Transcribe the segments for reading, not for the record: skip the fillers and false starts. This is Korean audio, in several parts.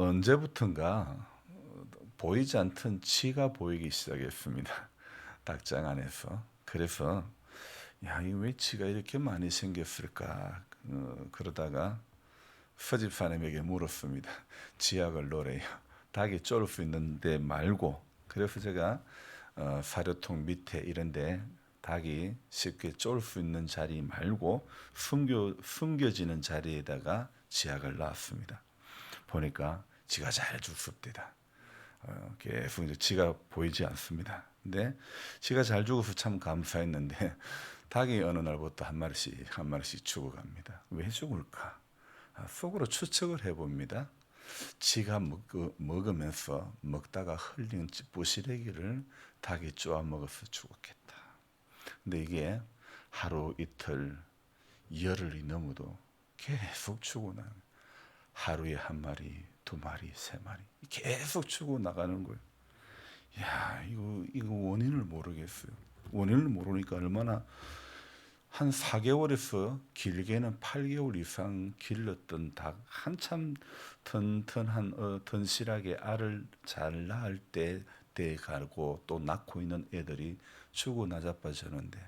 언제부턴가 보이지 않던 쥐가 보이기 시작했습니다. 닭장 안에서. 그래서 야, 이 왜 쥐가 이렇게 많이 생겼을까? 그러다가 서집사님에게 물었습니다. 쥐약을 놓으래요. 닭이 쫄을 수 있는데 말고. 그래서 제가 사료통 밑에 이런데 닭이 쉽게 쫄 수 있는 자리 말고 숨겨지는 자리에다가 쥐약을 놨습니다. 보니까 쥐가 잘 죽습니다. 계속 이제 쥐가 보이지 않습니다. 근데 쥐가 잘 죽어서 참 감사했는데 닭이 어느 날부터 한 마리씩 한 마리씩 죽어갑니다. 왜 죽을까? 속으로 추측을 해봅니다. 쥐가 먹으면서 먹다가 흘린 부시래기를 닭이 쪼아 먹어서 죽었겠다. 근데 이게 하루 이틀 열흘이 넘어도 계속 죽어나는, 하루에 한 마리, 두 마리, 세 마리 계속 죽어 나가는 거예요. 야, 이거 원인을 모르겠어요. 원인을 모르니까 얼마나, 한 4개월에서 길게는 8개월 이상 길렀던 닭, 한참 튼튼한 튼실하게 알을 잘 낳을 때 가고 또 낳고 있는 애들이 죽어 나자빠졌는데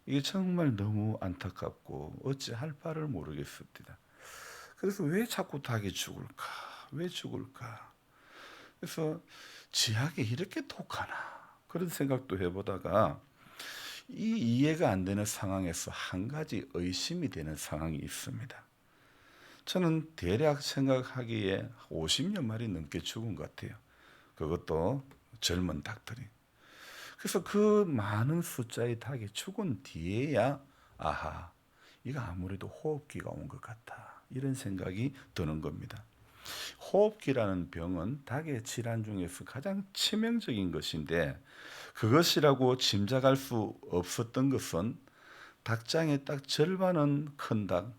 이게 정말 너무 안타깝고 어찌할 바를 모르겠습니다. 그래서 왜 자꾸 닭이 죽을까? 왜 죽을까? 그래서 쥐약이 이렇게 독하나? 그런 생각도 해보다가 이 이해가 안 되는 상황에서 한 가지 의심이 되는 상황이 있습니다. 저는 대략 생각하기에 50여 마리 넘게 죽은 것 같아요. 그것도 젊은 닭들이. 그래서 그 많은 숫자의 닭이 죽은 뒤에야 아하, 이거 아무래도 호흡기가 온 것 같다, 이런 생각이 드는 겁니다. 호흡기라는 병은 닭의 질환 중에서 가장 치명적인 것인데, 그것이라고 짐작할 수 없었던 것은 닭장의 딱 절반은 큰 닭,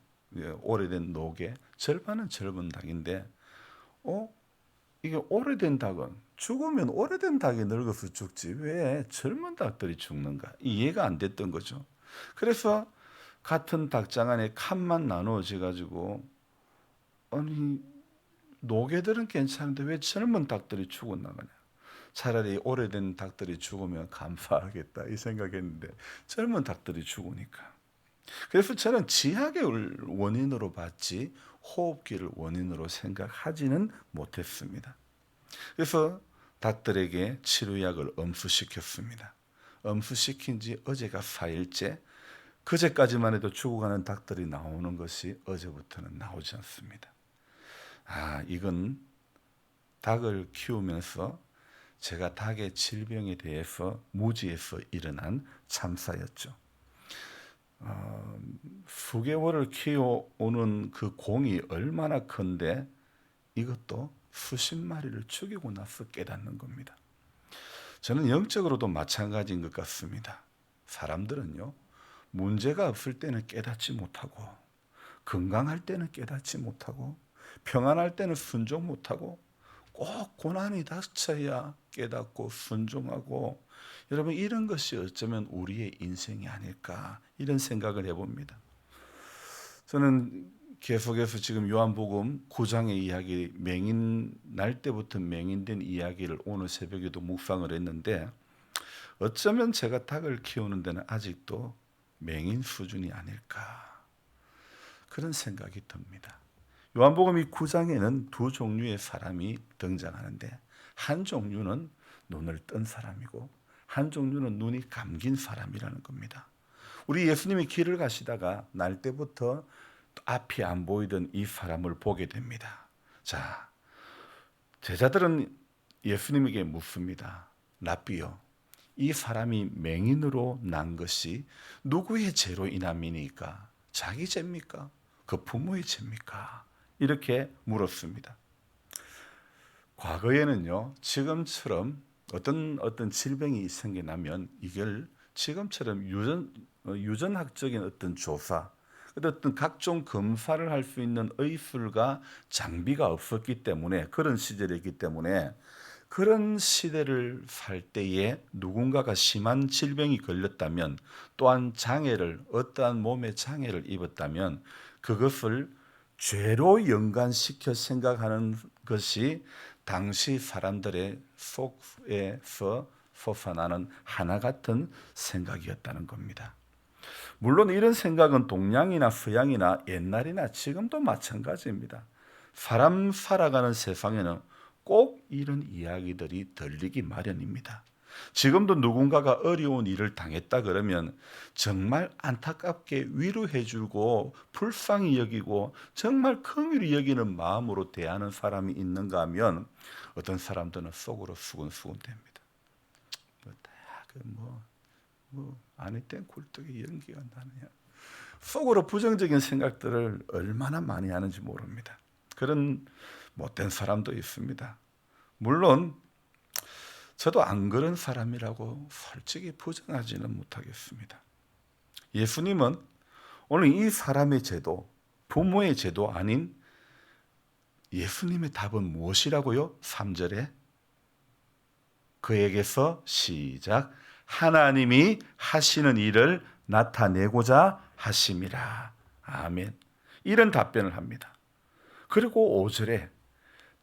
오래된 노개, 절반은 젊은 닭인데, 이게 오래된 닭은, 죽으면 오래된 닭이 늙어서 죽지 왜 젊은 닭들이 죽는가, 이해가 안 됐던 거죠. 그래서 같은 닭장 안에 칸만 나누어져 가지고, 아니 노개들은 괜찮은데 왜 젊은 닭들이 죽어나가냐, 차라리 오래된 닭들이 죽으면 감사하겠다 이 생각했는데 젊은 닭들이 죽으니까. 그래서 저는 지약을 원인으로 봤지 호흡기를 원인으로 생각하지는 못했습니다. 그래서 닭들에게 치료약을 엄수시켰습니다. 엄수시킨 지 어제가 4일째, 그제까지만 해도 죽어가는 닭들이 나오는 것이 어제부터는 나오지 않습니다. 이건 닭을 키우면서 제가 닭의 질병에 대해서 무지해서 일어난 참사였죠. 수개월을 키워오는 그 공이 얼마나 큰데 이것도 수십 마리를 죽이고 나서 깨닫는 겁니다. 저는 영적으로도 마찬가지인 것 같습니다. 사람들은요, 문제가 없을 때는 깨닫지 못하고, 건강할 때는 깨닫지 못하고, 평안할 때는 순종 못하고, 꼭 고난이 닥쳐야 깨닫고 순종하고, 여러분 이런 것이 어쩌면 우리의 인생이 아닐까, 이런 생각을 해봅니다. 저는 계속해서 지금 요한복음 9장의 이야기, 맹인 날 때부터 맹인된 이야기를 오늘 새벽에도 묵상을 했는데, 어쩌면 제가 닭을 키우는 데는 아직도 맹인 수준이 아닐까, 그런 생각이 듭니다. 요한복음 이 9장에는 두 종류의 사람이 등장하는데, 한 종류는 눈을 뜬 사람이고 한 종류는 눈이 감긴 사람이라는 겁니다. 우리 예수님이 길을 가시다가 날 때부터 앞이 안 보이던 이 사람을 보게 됩니다. 자, 제자들은 예수님에게 묻습니다. 랍비요, 이 사람이 맹인으로 난 것이 누구의 죄로 인함이니까? 자기 죄입니까? 그 부모의 죄입니까? 이렇게 물었습니다. 과거에는요, 지금처럼 어떤 질병이 생겨나면 이걸 지금처럼 유전학적인 어떤 조사, 어떤 각종 검사를 할 수 있는 의술과 장비가 없었기 때문에, 그런 시절이기 때문에, 그런 시대를 살 때에 누군가가 심한 질병이 걸렸다면, 또한 장애를, 어떠한 몸의 장애를 입었다면 그것을 죄로 연관시켜 생각하는 것이 당시 사람들의 속에서 솟아나는 하나 같은 생각이었다는 겁니다. 물론 이런 생각은 동양이나 서양이나 옛날이나 지금도 마찬가지입니다. 사람 살아가는 세상에는 꼭 이런 이야기들이 들리기 마련입니다. 지금도 누군가가 어려운 일을 당했다 그러면 정말 안타깝게 위로해주고 불쌍히 여기고 정말 긍휼히 여기는 마음으로 대하는 사람이 있는가 하면 어떤 사람들은 속으로 수근수근 됩니다. 아니 땐 굴뚝에 연기가 나느냐. 속으로 부정적인 생각들을 얼마나 많이 하는지 모릅니다. 그런 못된 사람도 있습니다. 물론 저도 안 그런 사람이라고 솔직히 부정하지는 못하겠습니다. 예수님은 오늘 이 사람의 제도, 부모의 제도 아닌 예수님의 답은 무엇이라고요? 3절에 그에게서 시작 하나님이 하시는 일을 나타내고자 하심이라. 아멘. 이런 답변을 합니다. 그리고 5절에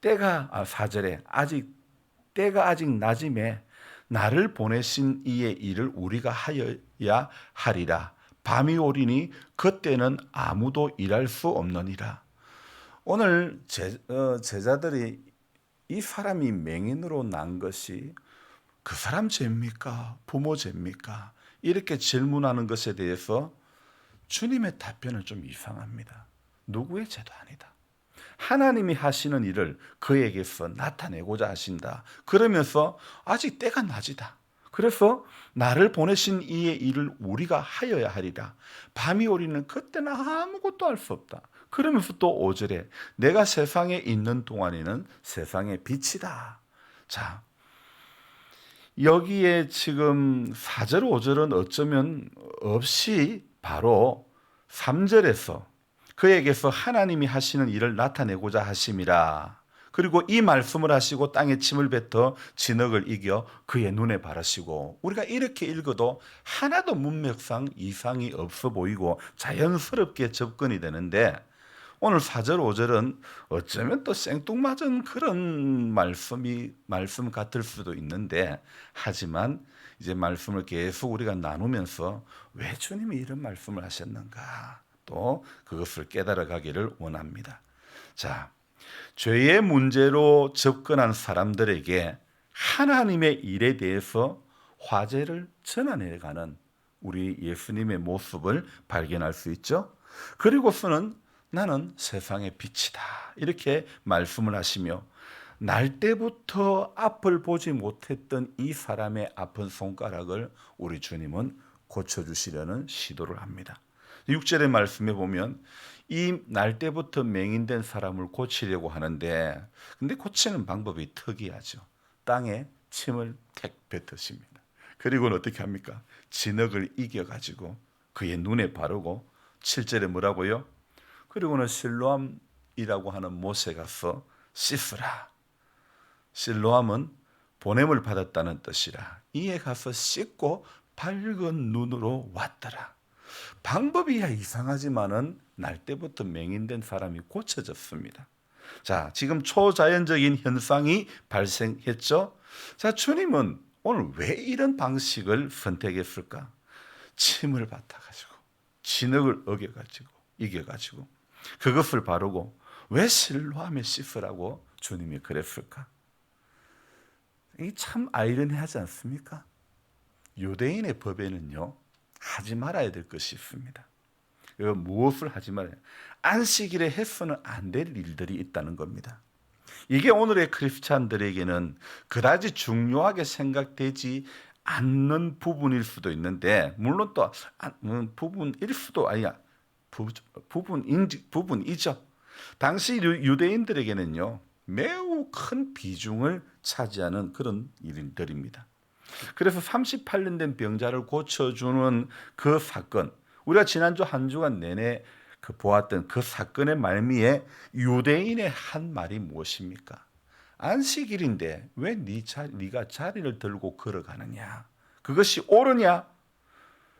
4절에 때가 아직 낮음에 나를 보내신 이의 일을 우리가 하여야 하리라. 밤이 오리니 그때는 아무도 일할 수 없느니라. 오늘 제자들이 이 사람이 맹인으로 난 것이 그 사람 죄입니까? 부모 죄입니까? 이렇게 질문하는 것에 대해서 주님의 답변은 좀 이상합니다. 누구의 죄도 아니다. 하나님이 하시는 일을 그에게서 나타내고자 하신다. 그러면서 아직 때가 낮이다. 그래서 나를 보내신 이의 일을 우리가 하여야 하리라. 밤이 오리는 그때는 아무것도 할 수 없다. 그러면서 또 5절에 내가 세상에 있는 동안에는 세상의 빛이다. 자, 여기에 지금 4절, 5절은 어쩌면 없이 바로 3절에서 그에게서 하나님이 하시는 일을 나타내고자 하심이라. 그리고 이 말씀을 하시고 땅에 침을 뱉어 진흙을 이겨 그의 눈에 바르시고 우리가 이렇게 읽어도 하나도 문맥상 이상이 없어 보이고 자연스럽게 접근이 되는데 오늘 4절, 5절은 어쩌면 또 생뚱맞은 그런 말씀 같을 수도 있는데 하지만 이제 말씀을 계속 우리가 나누면서 왜 주님이 이런 말씀을 하셨는가 또 그것을 깨달아 가기를 원합니다. 자, 죄의 문제로 접근한 사람들에게 하나님의 일에 대해서 화제를 전환해가는 우리 예수님의 모습을 발견할 수 있죠. 그리고서는 나는 세상의 빛이다 이렇게 말씀을 하시며 날 때부터 앞을 보지 못했던 이 사람의 아픈 손가락을 우리 주님은 고쳐주시려는 시도를 합니다. 6절의 말씀에 보면 이 날 때부터 맹인된 사람을 고치려고 하는데 근데 고치는 방법이 특이하죠. 땅에 침을 택 뱉으십니다. 그리고는 어떻게 합니까? 진흙을 이겨가지고 그의 눈에 바르고 7절에 뭐라고요? 그리고는 실로암이라고 하는 못에 가서 씻으라. 실로암은 보냄을 받았다는 뜻이라. 이에 가서 씻고 밝은 눈으로 왔더라. 방법이야 이상하지만은 날 때부터 맹인된 사람이 고쳐졌습니다. 자, 지금 초자연적인 현상이 발생했죠. 자, 주님은 오늘 왜 이런 방식을 선택했을까? 침을 받아가지고 진흙을 이겨가지고 그것을 바르고 왜 실로암에 씻으라고 주님이 그랬을까? 이게 참 아이러니하지 않습니까? 유대인의 법에는요 하지 말아야 될 것이 있습니다. 무엇을 하지 말아야 해요? 안식일에 해서는 안 될 일들이 있다는 겁니다. 이게 오늘의 크리스찬들에게는 그다지 중요하게 생각되지 않는 부분일 수도 있는데 물론 또 부분일 수도 아니야. 부분이죠. 당시 유대인들에게는요 매우 큰 비중을 차지하는 그런 일들입니다. 그래서 38년 된 병자를 고쳐주는 그 사건, 우리가 지난주 한 주간 내내 보았던 그 사건의 말미에 유대인의 한 말이 무엇입니까? 안식일인데 왜 네가 자리를 들고 걸어가느냐? 그것이 옳으냐?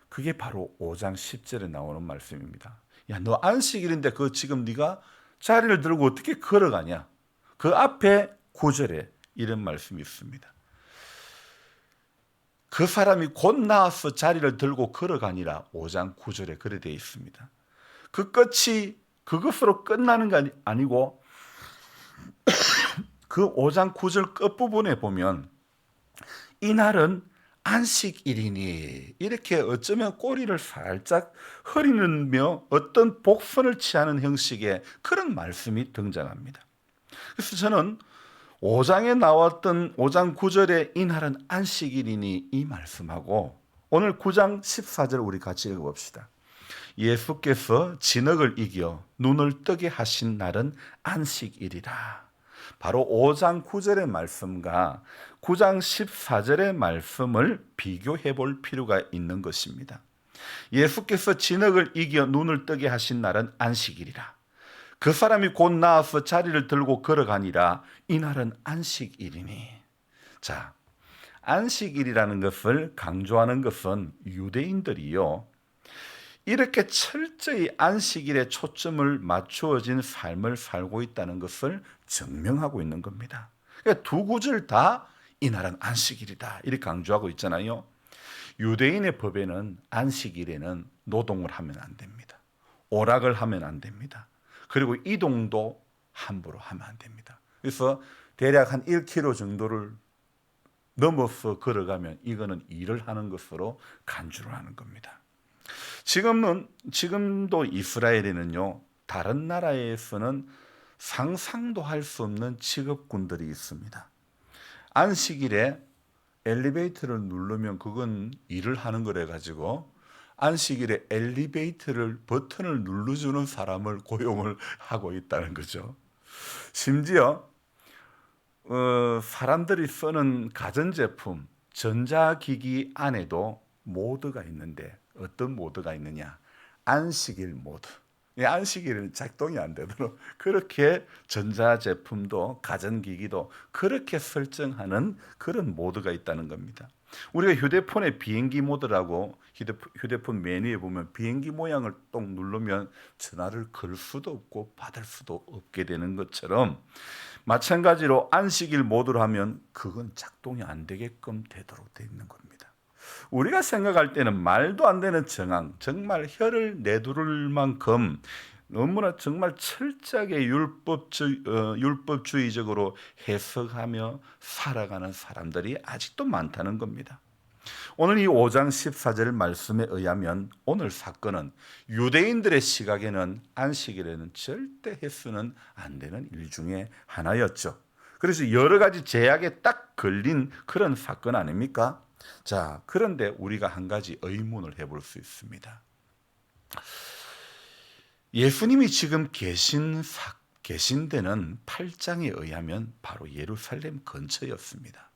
그게 바로 5장 10절에 나오는 말씀입니다. 야, 너 안식일인데 그 지금 네가 자리를 들고 어떻게 걸어가냐? 그 앞에 9절에 이런 말씀이 있습니다. 그 사람이 곧 나와서 자리를 들고 걸어가니라. 5장 9절에 그래 되어 있습니다. 그 끝이 그것으로 끝나는 게 아니고 그 5장 9절 끝부분에 보면 이날은 안식일이니 이렇게 어쩌면 꼬리를 살짝 흐리며 어떤 복선을 취하는 형식의 그런 말씀이 등장합니다. 그래서 저는 5장에 나왔던 5장 9절에 이날은 안식일이니 이 말씀하고 오늘 9장 14절 우리 같이 읽어봅시다. 예수께서 진흙을 이겨 눈을 뜨게 하신 날은 안식일이라. 바로 5장 9절의 말씀과 9장 14절의 말씀을 비교해 볼 필요가 있는 것입니다. 예수께서 진흙을 이겨 눈을 뜨게 하신 날은 안식일이라. 그 사람이 곧 나와서 자리를 들고 걸어가니라. 이날은 안식일이니. 자, 안식일이라는 것을 강조하는 것은 유대인들이요, 이렇게 철저히 안식일에 초점을 맞추어진 삶을 살고 있다는 것을 증명하고 있는 겁니다. 그러니까 두 구절 다 이날은 안식일이다 이렇게 강조하고 있잖아요. 유대인의 법에는 안식일에는 노동을 하면 안 됩니다. 오락을 하면 안 됩니다. 그리고 이동도 함부로 하면 안 됩니다. 그래서 대략 한 1km 정도를 넘어서 걸어가면 이거는 일을 하는 것으로 간주를 하는 겁니다. 지금도 이스라엘에는요, 다른 나라에서는 상상도 할 수 없는 직업군들이 있습니다. 안식일에 엘리베이터를 누르면 그건 일을 하는 거래 가지고 안식일에 엘리베이터를 버튼을 눌러주는 사람을 고용을 하고 있다는 거죠. 심지어 사람들이 쓰는 가전제품, 전자기기 안에도 모드가 있는데 어떤 모드가 있느냐? 안식일 모드. 안식일은 작동이 안 되도록 그렇게 전자제품도 가전기기도 그렇게 설정하는 그런 모드가 있다는 겁니다. 우리가 휴대폰의 비행기 모드라고 휴대폰 메뉴에 보면 비행기 모양을 똑 누르면 전화를 걸 수도 없고 받을 수도 없게 되는 것처럼 마찬가지로 안식일 모드로 하면 그건 작동이 안 되게끔 되도록 되어 있는 겁니다. 우리가 생각할 때는 말도 안 되는 정황, 정말 혀를 내두를 만큼 너무나 정말 철저하게 율법주의적으로 해석하며 살아가는 사람들이 아직도 많다는 겁니다. 오늘 이 5장 14절 말씀에 의하면 오늘 사건은 유대인들의 시각에는 안식일에는 절대 해서는 안 되는 일 중에 하나였죠. 그래서 여러 가지 제약에 딱 걸린 그런 사건 아닙니까? 자, 그런데 우리가 한 가지 의문을 해볼 수 있습니다. 예수님이 지금 계신 데는 8장에 의하면 바로 예루살렘 근처였습니다.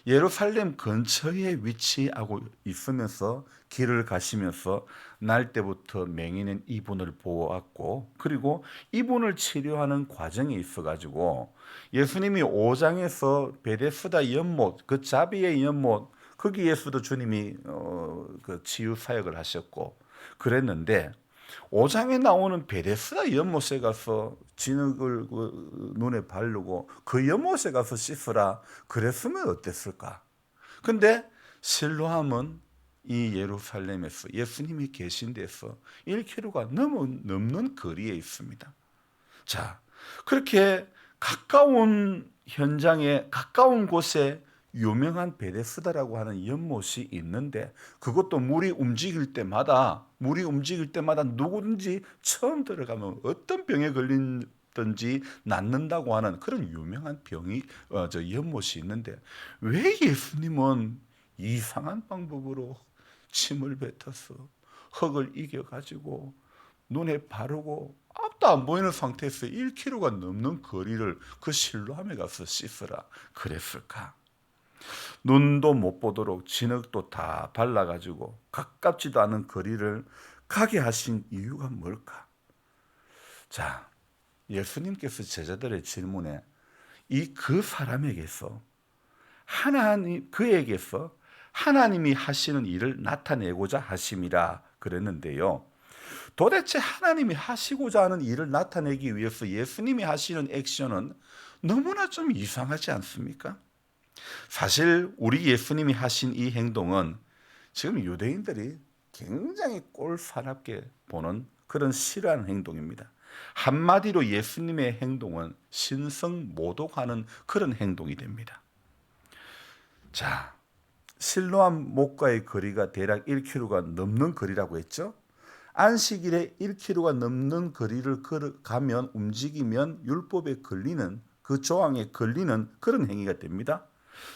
예루살렘 근처에 위치하고 있으면서 길을 가시면서 날 때부터 맹인인 이분을 보았고, 그리고 이분을 치료하는 과정에 있어가지고 예수님이 5장에서 베데스다 연못, 그 자비의 연못, 거기에서도 주님이 그 치유 사역을 하셨고 그랬는데 5장에 나오는 베데스다 연못에 가서 진흙을 눈에 바르고 그 연못에 가서 씻으라 그랬으면 어땠을까? 근데 실로암은 이 예루살렘에서 예수님이 계신 데서 1km가 넘는 거리에 있습니다. 자, 그렇게 가까운 현장에 가까운 곳에 유명한 베데스다라고 하는 연못이 있는데 그것도 물이 움직일 때마다 누구든지 처음 들어가면 어떤 병에 걸리든지 낫는다고 하는 그런 유명한 연못이 있는데 왜 예수님은 이상한 방법으로 침을 뱉어서 흙을 이겨가지고 눈에 바르고 앞도 안 보이는 상태에서 1km가 넘는 거리를 그 실로암에 가서 씻으라 그랬을까? 눈도 못 보도록 진흙도 다 발라가지고 가깝지도 않은 거리를 가게 하신 이유가 뭘까? 자, 예수님께서 제자들의 질문에 그 사람에게서 그에게서 하나님이 하시는 일을 나타내고자 하심이라 그랬는데요. 도대체 하나님이 하시고자 하는 일을 나타내기 위해서 예수님이 하시는 액션은 너무나 좀 이상하지 않습니까? 사실 우리 예수님이 하신 이 행동은 지금 유대인들이 굉장히 꼴사납게 보는 그런 싫어하는 행동입니다. 한마디로 예수님의 행동은 신성모독하는 그런 행동이 됩니다. 자, 실로암 목과의 거리가 대략 1km가 넘는 거리라고 했죠. 안식일에 1km가 넘는 거리를 가면 움직이면 율법에 걸리는 그 조항에 걸리는 그런 행위가 됩니다.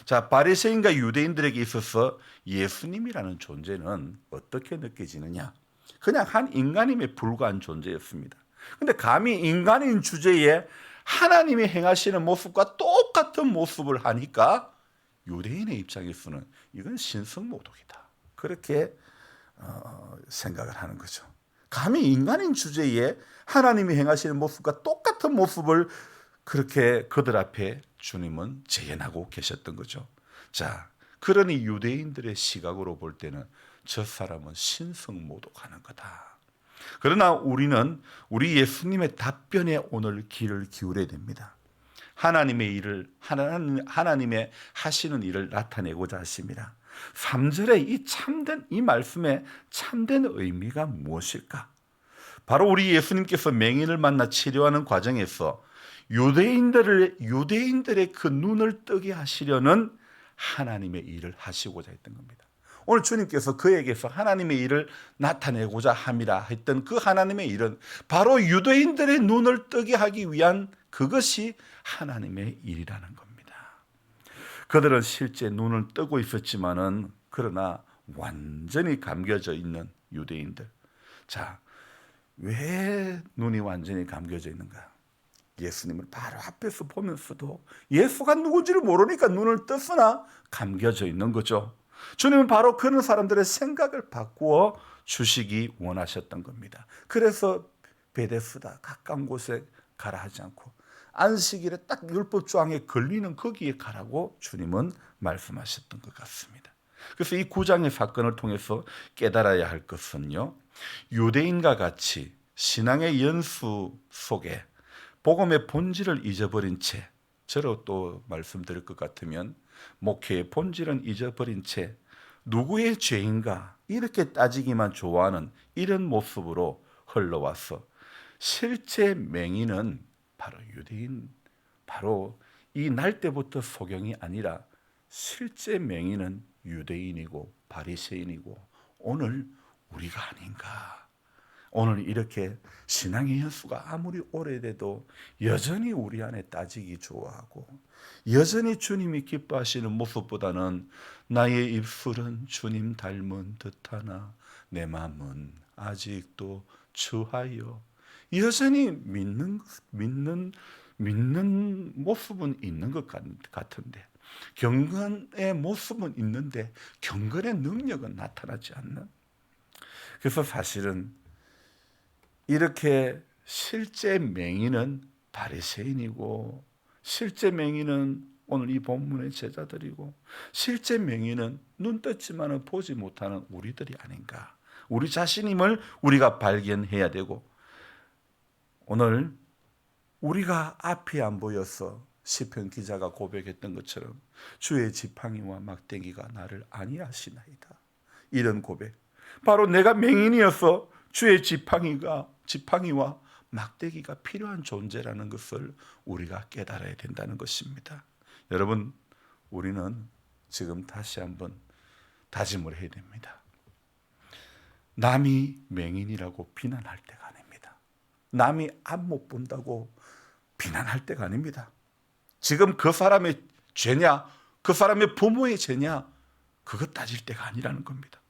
자, 바리새인과 유대인들에게 있어서 예수님이라는 존재는 어떻게 느껴지느냐? 그냥 한 인간임에 불과한 존재였습니다. 근데 감히 인간인 주제에 하나님이 행하시는 모습과 똑같은 모습을 하니까 유대인의 입장에서는 이건 신성모독이다. 그렇게 생각을 하는 거죠. 감히 인간인 주제에 하나님이 행하시는 모습과 똑같은 모습을 그렇게 그들 앞에 주님은 재현하고 계셨던 거죠. 자, 그러니 유대인들의 시각으로 볼 때는 저 사람은 신성모독하는 거다. 그러나 우리는 우리 예수님의 답변에 오늘 귀를 기울여야 됩니다. 하나님의 하시는 일을 나타내고자 하십니다. 3절에 이 말씀의 참된 의미가 무엇일까? 바로 우리 예수님께서 맹인을 만나 치료하는 과정에서 유대인들의 그 눈을 뜨게 하시려는 하나님의 일을 하시고자 했던 겁니다. 오늘 주님께서 그에게서 하나님의 일을 나타내고자 함이라 했던 그 하나님의 일은 바로 유대인들의 눈을 뜨게 하기 위한 그것이 하나님의 일이라는 겁니다. 그들은 실제 눈을 뜨고 있었지만은 그러나 완전히 감겨져 있는 유대인들. 자, 왜 눈이 완전히 감겨져 있는가? 예수님을 바로 앞에서 보면서도 예수가 누군지를 모르니까 눈을 떴으나 감겨져 있는 거죠. 주님은 바로 그런 사람들의 생각을 바꾸어 주시기 원하셨던 겁니다. 그래서 베데스다 가까운 곳에 가라 하지 않고 안식일에 딱 율법 조항에 걸리는 거기에 가라고 주님은 말씀하셨던 것 같습니다. 그래서 이 9장의 사건을 통해서 깨달아야 할 것은요, 유대인과 같이 신앙의 연수 속에 복음의 본질을 잊어버린 채, 저로 또 말씀드릴 것 같으면 목회의 본질은 잊어버린 채 누구의 죄인가 이렇게 따지기만 좋아하는 이런 모습으로 흘러와서 실제 맹인은 바로 유대인, 바로 이 날 때부터 소경이 아니라 실제 맹인은 유대인이고 바리새인이고 오늘 우리가 아닌가. 오늘 이렇게 신앙의 연수가 아무리 오래돼도 여전히 우리 안에 따지기 좋아하고 여전히 주님이 기뻐하시는 모습보다는 나의 입술은 주님 닮은 듯하나 내 마음은 아직도 추하여 여전히 믿는 모습은 있는 것 같은데 경건의 모습은 있는데 경건의 능력은 나타나지 않는. 그래서 사실은 이렇게 실제 맹인은 바리새인이고 실제 맹인은 오늘 이 본문의 제자들이고 실제 맹인은 눈 떴지만 보지 못하는 우리들이 아닌가. 우리 자신임을 우리가 발견해야 되고 오늘 우리가 앞이 안 보여서 시편 기자가 고백했던 것처럼 주의 지팡이와 막대기가 나를 아니하시나이다. 이런 고백. 바로 내가 맹인이어서 주의 지팡이와 막대기가 필요한 존재라는 것을 우리가 깨달아야 된다는 것입니다. 여러분, 우리는 지금 다시 한번 다짐을 해야 됩니다. 남이 맹인이라고 비난할 때가 아닙니다. 남이 앞 못 본다고 비난할 때가 아닙니다. 지금 그 사람의 죄냐, 그 사람의 부모의 죄냐, 그거 따질 때가 아니라는 겁니다.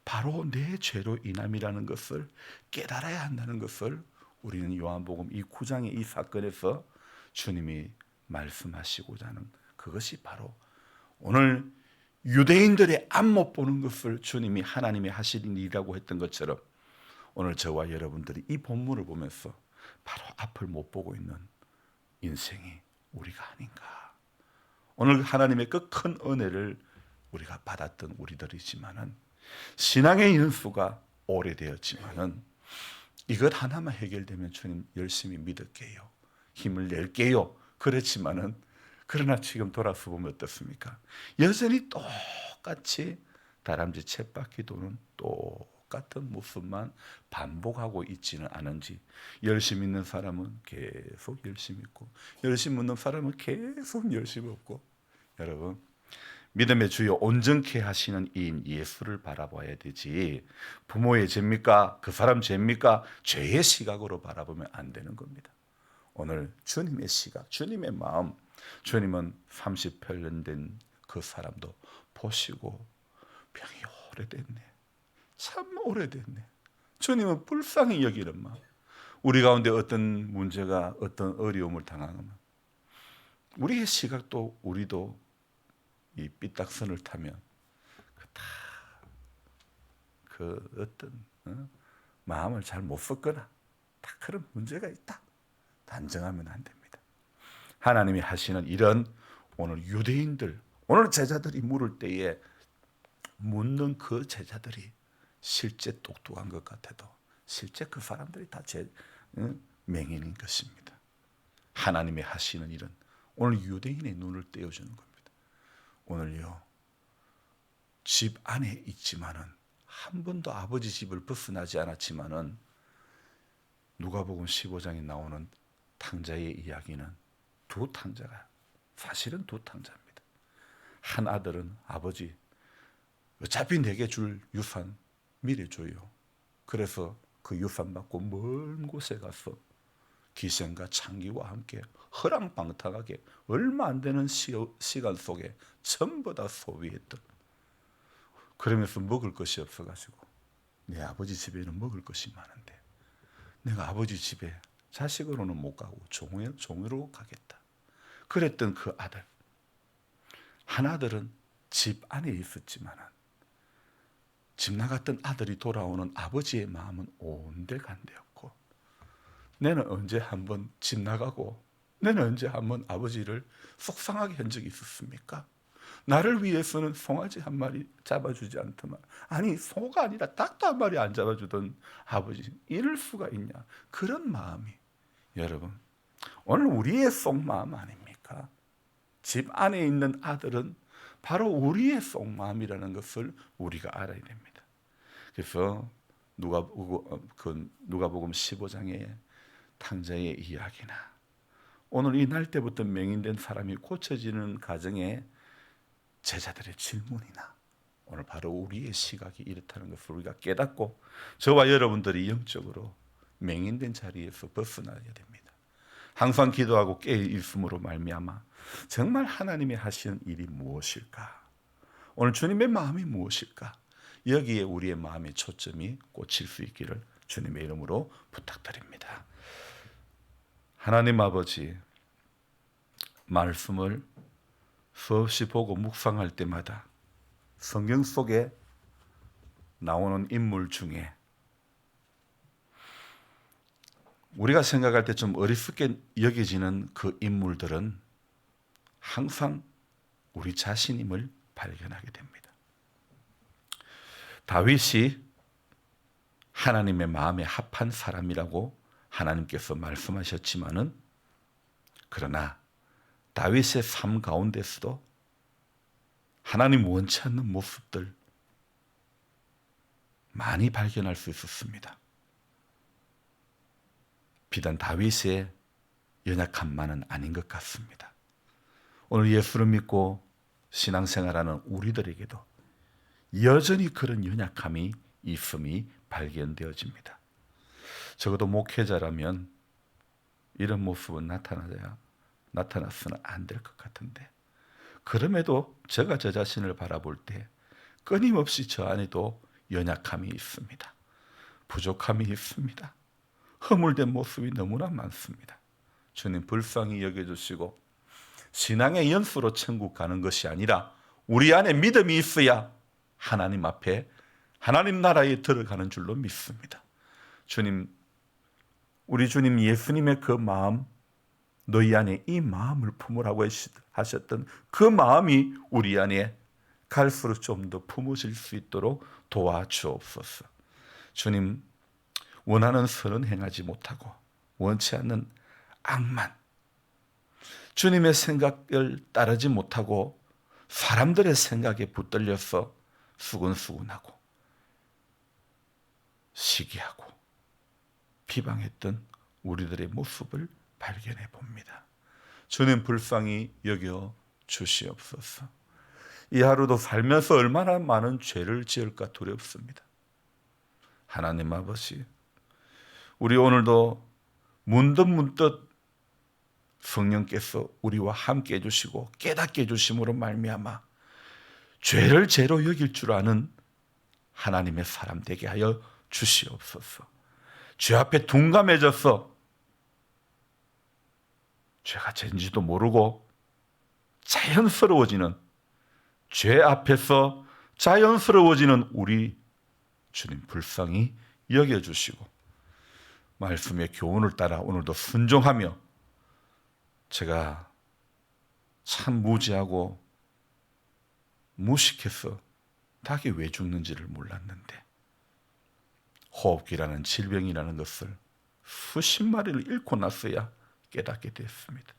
바로 내 죄로 인함이라는 것을 깨달아야 한다는 것을 우리는 요한복음 이 9장의 이 사건에서 주님이 말씀하시고자 하는 그것이 바로 오늘 유대인들의 앞 못 보는 것을 주님이 하나님이 하시는 일이라고 했던 것처럼 오늘 저와 여러분들이 이 본문을 보면서 바로 앞을 못 보고 있는 인생이 우리가 아닌가. 오늘 하나님의 그 큰 은혜를 우리가 받았던 우리들이지만은 신앙의 연수가 오래되었지만은 이것 하나만 해결되면 주님 열심히 믿을게요. 힘을 낼게요. 그렇지만은 그러나 지금 돌아서 보면 어떻습니까? 여전히 똑같이 다람쥐 쳇바퀴 도는 똑같은 모습만 반복하고 있지는 않은지, 열심히 있는 사람은 계속 열심히 있고 열심히 없는 사람은 계속 열심히 없고, 여러분 믿음의 주요 온전케 하시는 이인 예수를 바라봐야 되지, 부모의 죄입니까? 그 사람 죄입니까? 죄의 시각으로 바라보면 안 되는 겁니다. 오늘 주님의 시각, 주님의 마음, 주님은 38년 된 그 사람도 보시고 병이 오래됐네, 참 오래됐네, 주님은 불쌍히 여기는 마음, 우리 가운데 어떤 문제가 어떤 어려움을 당하면 우리의 시각도 우리도 이 삐딱선을 타면 그 어떤 마음을 잘 못 썼거나 다 그런 문제가 있다, 단정하면 안 됩니다. 하나님이 하시는 이런, 오늘 유대인들, 오늘 제자들이 물을 때에 묻는 그 제자들이 실제 똑똑한 것 같아도 실제 그 사람들이 다 맹인인 것입니다. 하나님이 하시는 일은 오늘 유대인의 눈을 떼어주는 겁니다. 오늘요, 집 안에 있지만은 한 번도 아버지 집을 벗어나지 않았지만은 누가복음 15장에 나오는 탕자의 이야기는 두 탕자가, 사실은 두 탕자입니다. 한 아들은 아버지 어차피 내게 줄 유산 미리 줘요. 그래서 그 유산 받고 먼 곳에 가서 기생과 창기와 함께 허랑방탕하게 얼마 안 되는 시간 속에 전부 다 소비했던, 그러면서 먹을 것이 없어가지고 내 아버지 집에는 먹을 것이 많은데 내가 아버지 집에 자식으로는 못 가고 종으로 가겠다. 그랬던 그 아들, 한 아들은 집 안에 있었지만은 집 나갔던 아들이 돌아오는 아버지의 마음은 온데간데였고, 내는 언제 한번 집 나가고 내는 언제 한번 아버지를 속상하게 한 적이 있었습니까? 나를 위해서는 송아지 한 마리 잡아주지 않더만, 아니 소가 아니라 닭도 한 마리 안 잡아주던 아버지, 이럴 수가 있냐, 그런 마음이, 여러분 오늘 우리의 속마음 아닙니까? 집 안에 있는 아들은 바로 우리의 속마음이라는 것을 우리가 알아야 됩니다. 그래서 누가복음 15장의 탕자의 이야기나 오늘 이 날 때부터 맹인된 사람이 고쳐지는 과정에 제자들의 질문이나 오늘 바로 우리의 시각이 이렇다는 것을 우리가 깨닫고 저와 여러분들이 영적으로 맹인된 자리에서 벗어나야 됩니다. 항상 기도하고 깨어 있음으로 말미암아 정말 하나님이 하시는 일이 무엇일까? 오늘 주님의 마음이 무엇일까? 여기에 우리의 마음의 초점이 꽂힐 수 있기를 주님의 이름으로 부탁드립니다. 하나님 아버지, 말씀을 수없이 보고 묵상할 때마다 성경 속에 나오는 인물 중에 우리가 생각할 때 좀 어리석게 여겨지는 그 인물들은 항상 우리 자신임을 발견하게 됩니다. 다윗이 하나님의 마음에 합한 사람이라고 하나님께서 말씀하셨지만은, 그러나 다윗의 삶 가운데서도 하나님 원치 않는 모습들 많이 발견할 수 있었습니다. 비단 다윗의 연약함만은 아닌 것 같습니다. 오늘 예수를 믿고 신앙생활하는 우리들에게도 여전히 그런 연약함이 있음이 발견되어집니다. 적어도 목회자라면 이런 모습은 나타났으면 안 될 것 같은데, 그럼에도 제가 저 자신을 바라볼 때 끊임없이 저 안에도 연약함이 있습니다. 부족함이 있습니다. 허물된 모습이 너무나 많습니다. 주님 불쌍히 여겨주시고 신앙의 연수로 천국 가는 것이 아니라 우리 안에 믿음이 있어야 하나님 앞에 하나님 나라에 들어가는 줄로 믿습니다. 주님, 우리 주님 예수님의 그 마음, 너희 안에 이 마음을 품으라고 하셨던 그 마음이 우리 안에 갈수록 좀 더 품어질 수 있도록 도와주옵소서. 주님, 원하는 선은 행하지 못하고 원치 않는 악만, 주님의 생각을 따르지 못하고 사람들의 생각에 붙들려서 수근수근하고 시기하고 비방했던 우리들의 모습을 발견해 봅니다. 주님 불쌍히 여겨 주시옵소서. 이 하루도 살면서 얼마나 많은 죄를 지을까 두렵습니다. 하나님 아버지, 우리 오늘도 문득문득 성령께서 우리와 함께 해주시고 깨닫게 해주심으로 말미암아 죄를 죄로 여길 줄 아는 하나님의 사람 되게 하여 주시옵소서. 죄 앞에 둔감해져서 죄가 죄인지도 모르고 자연스러워지는, 죄 앞에서 자연스러워지는 우리 주님 불쌍히 여겨주시고 말씀의 교훈을 따라 오늘도 순종하며 제가 참 무지하고 무식해서 닭이 왜 죽는지를 몰랐는데 호흡기라는 질병이라는 것을 수십 마리를 잃고 나서야 깨닫게 됐습니다.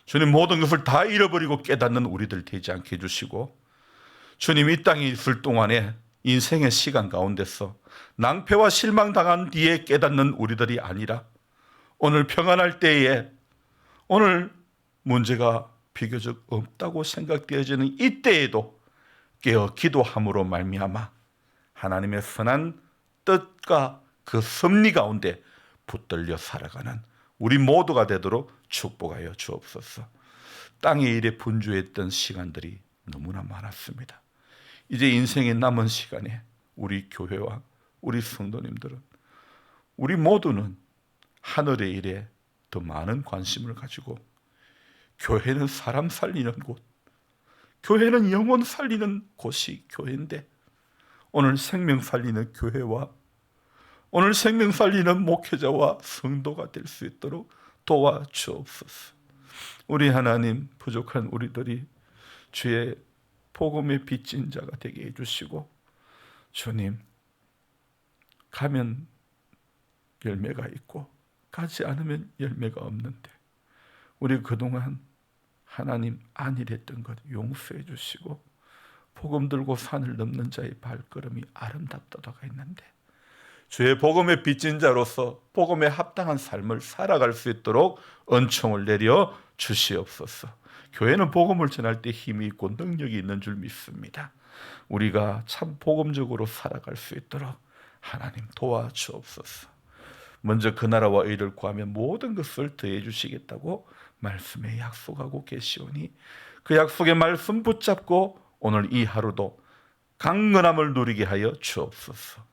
주님 모든 것을 다 잃어버리고 깨닫는 우리들 되지 않게 해주시고 주님 이 땅에 있을 동안에 인생의 시간 가운데서 낭패와 실망당한 뒤에 깨닫는 우리들이 아니라 오늘 평안할 때에 오늘 문제가 비교적 없다고 생각되어지는 이때에도 깨어 기도함으로 말미암아 하나님의 선한 뜻과 그 섭리 가운데 붙들려 살아가는 우리 모두가 되도록 축복하여 주옵소서. 땅의 일에 분주했던 시간들이 너무나 많았습니다. 이제 인생의 남은 시간에 우리 교회와 우리 성도님들은 우리 모두는 하늘의 일에 더 많은 관심을 가지고 교회는 사람 살리는 곳, 교회는 영혼 살리는 곳이 교회인데 오늘 생명 살리는 교회와 오늘 생명 살리는 목회자와 성도가 될 수 있도록 도와주옵소서. 우리 하나님, 부족한 우리들이 주의 복음의 빚진 자가 되게 해주시고 주님, 가면 열매가 있고 가지 않으면 열매가 없는데 우리 그동안 하나님 안일했던 것 용서해 주시고 복음 들고 산을 넘는 자의 발걸음이 아름답다가 했는데 주의 복음의 빚진 자로서 복음에 합당한 삶을 살아갈 수 있도록 은총을 내려 주시옵소서. 교회는 복음을 전할 때 힘이 있고 능력이 있는 줄 믿습니다. 우리가 참 복음적으로 살아갈 수 있도록 하나님 도와주옵소서. 먼저 그 나라와 의를 구하면 모든 것을 더해 주시겠다고 말씀에 약속하고 계시오니 그 약속의 말씀 붙잡고 오늘 이 하루도 강건함을 누리게 하여 주옵소서.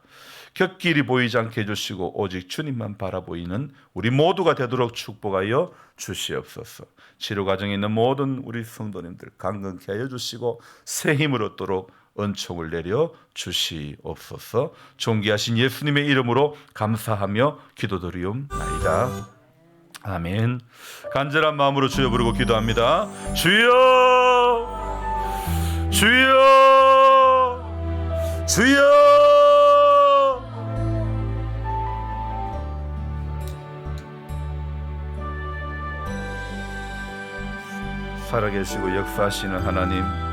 곁길이 보이지 않게 해주시고 오직 주님만 바라보이는 우리 모두가 되도록 축복하여 주시옵소서. 치료 과정에 있는 모든 우리 성도님들 강건케 하여 주시고 새 힘을 얻도록 은총을 내려 주시옵소서. 존귀하신 예수님의 이름으로 감사하며 기도드리옵나이다. 아멘. 간절한 마음으로 주여 부르고 기도합니다. 주여, 주여, 주여. 살아계시고 역사하시는 하나님,